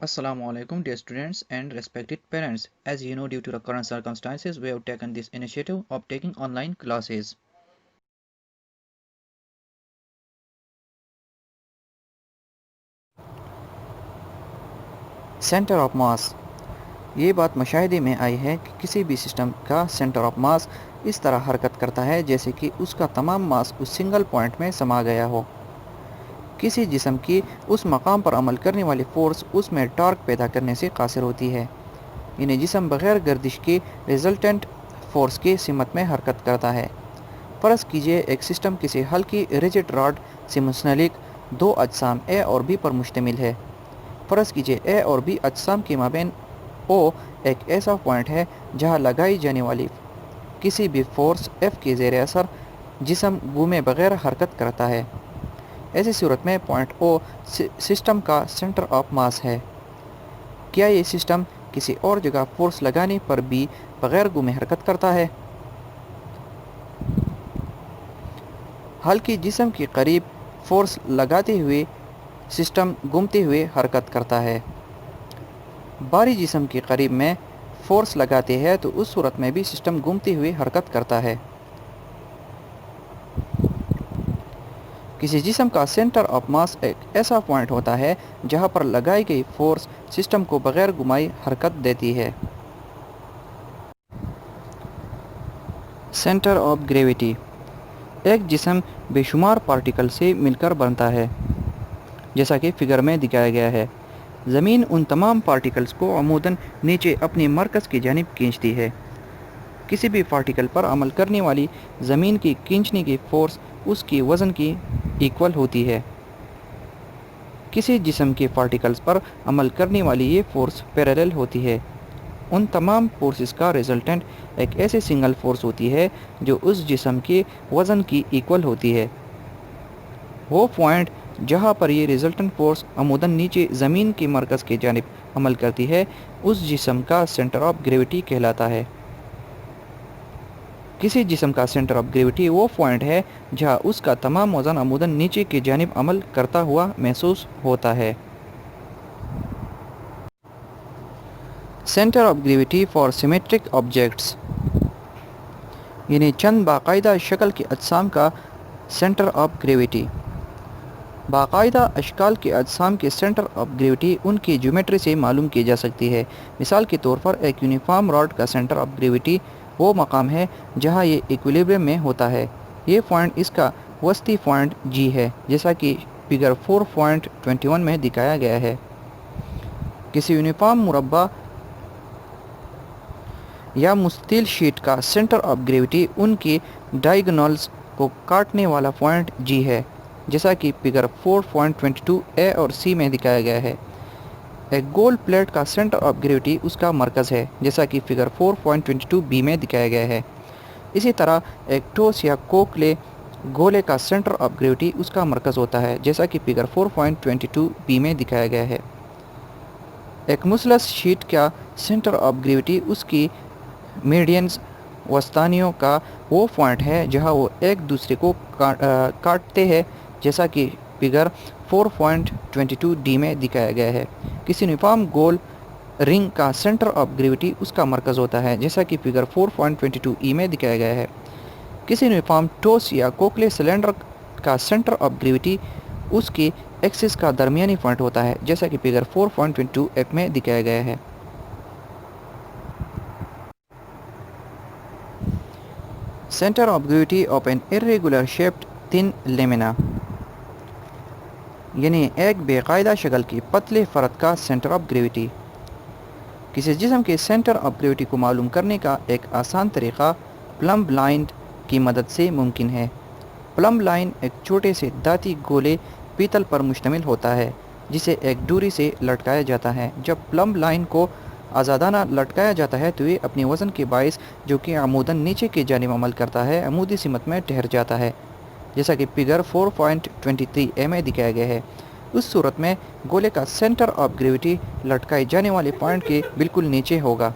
Assalamu alaikum, dear students and respected parents. As you know, due to the current circumstances, we have taken this initiative of taking online classes. Centre of mass. ये बात मुशाहिदे में आई है कि किसी भी system का centre of mass इस तरह हरकत करता है जैसे कि उसका तमाम मास उस सिंगल पॉइंट में समा गया हो। किसी जिस्म की उस मकाम पर अमल करने वाली फ़ोर्स उसमें टॉर्क पैदा करने से कासिर होती है। यानी जिस्म बग़ैर गर्दिश की रिजल्टेंट फ़ोर्स की सिमत में हरकत करता है। फ़र्ज़ कीजिए एक सिस्टम किसी हल्की रिजिड रॉड से मुंसलिक दो अजसाम ए और बी पर मुश्तमिल है। फ़र्ज़ कीजिए ए और बी अजसाम के माबैन ओ एक ऐसा पॉइंट है जहां लगाई जाने वाली किसी भी फोर्स एफ़ के ज़ेर असर जिस्म घूमे बग़ैर हरकत करता है। ऐसी सूरत में पॉइंट ओ सिस्टम का सेंटर ऑफ मास है। क्या ये सिस्टम किसी और जगह फोर्स लगाने पर भी बग़ैर घूमे हरकत करता है? हल्की जिस्म के करीब फोर्स लगाते हुए सिस्टम घूमते हुए हरकत करता है। भारी जिस्म के करीब में फोर्स लगाते हैं तो उस सूरत में भी सिस्टम घूमते हुए हरकत करता है। किसी जिस्म का सेंटर ऑफ मास एक ऐसा पॉइंट होता है जहां पर लगाई गई फोर्स सिस्टम को बग़ैर घुमाई हरकत देती है। Centre of gravity. एक जिस्म बेशुमार पार्टिकल से मिलकर बनता है, जैसा कि फिगर में दिखाया गया है। ज़मीन उन तमाम पार्टिकल्स को अमूदन नीचे अपनी मरकज़ की जानिब खींचती है। किसी भी पार्टिकल पर अमल करने वाली ज़मीन की खींचने की फ़ोर्स उसकी वज़न की इक्वल होती है। किसी जिस्म के पार्टिकल्स पर अमल करने वाली ये फ़ोर्स पैरेलल होती है। उन तमाम फोर्सेस का रिजल्टेंट एक ऐसी सिंगल फ़ोर्स होती है जो उस जिस्म के वज़न की इक्वल होती है। वो पॉइंट जहाँ पर ये रिजल्टेंट फोर्स अमूदन नीचे ज़मीन की मरकज़ की जानिब अमल करती है उस जिस्म का सेंटर ऑफ ग्रेविटी कहलाता है। किसी जिस्म का सेंटर ऑफ ग्रेविटी वो पॉइंट है जहाँ उसका तमाम वज़न अमूदन नीचे की जानिब अमल करता हुआ महसूस होता है। Centre of gravity for symmetric objects, यानी चंद बाकायदा शक्ल के अजसाम का सेंटर ऑफ ग्रेविटी। बाकायदा अशकाल के अजसाम के सेंटर ऑफ ग्रेविटी उनकी ज्योमेट्री से मालूम की जा सकती है। मिसाल के तौर पर एक यूनिफॉर्म रॉड का सेंटर ऑफ ग्रेविटी वो मकाम है जहां ये इक्विलिब्रियम में होता है। ये पॉइंट इसका वस्ती पॉइंट जी है, जैसा कि फिगर 4.21 में दिखाया गया है। किसी यूनिफॉर्म मुरब्बा या मुस्तिल शीट का सेंटर ऑफ ग्रेविटी उनकी डायगोनल्स को काटने वाला पॉइंट जी है, जैसा कि फिगर 4.22 ए और सी में दिखाया गया है। एक गोल प्लेट का सेंटर ऑफ ग्रेविटी उसका मरकज़ है, जैसा कि फिगर 4.22 बी में दिखाया गया है। इसी तरह एक ठोस या कोकले गोले का सेंटर ऑफ ग्रेविटी उसका मरकज़ होता है, जैसा कि फिगर 4.22 बी में दिखाया गया है। एक मुसलस शीट का सेंटर ऑफ ग्रेविटी उसकी मीडियंस वस्तानियों का वो पॉइंट है जहां वो एक दूसरे को काटते हैं, जैसा कि फिगर 4.22 डी में दिखाया गया है। किसी यूनिफॉर्म गोल रिंग का सेंटर ऑफ ग्रेविटी उसका मरकज़ होता है, जैसा कि फिगर 4.22 ई में दिखाया गया है। किसी यूनिफॉर्म ठोस या कोकले सिलेंडर का सेंटर ऑफ ग्रेविटी उसकी एक्सिस का दरमियानी पॉइंट होता है, जैसा कि फिगर 4.22 एफ में दिखाया गया है। Centre of gravity of an irregular shaped thin lamina, यानी एक बेकायदा शक्ल की पतले फ़रद का सेंटर ऑफ ग्रेविटी। किसी जिस्म के सेंटर ऑफ ग्रेविटी को मालूम करने का एक आसान तरीक़ा प्लम्ब लाइन की मदद से मुमकिन है। प्लम्ब लाइन एक छोटे से दाती गोले पीतल पर मुश्तमिल होता है जिसे एक डोरी से लटकाया जाता है। जब प्लम्ब लाइन को आज़ादाना लटकाया जाता है तो ये अपने वज़न के बाइस, जो कि अमूदन नीचे की जानिब अमल करता है, अमूदी सिमत में ठहर जाता है, जैसा कि फिगर 4.23 ए में दिखाया गया है। उस सूरत में गोले का सेंटर ऑफ ग्रेविटी लटकाए जाने वाले पॉइंट के बिल्कुल नीचे होगा।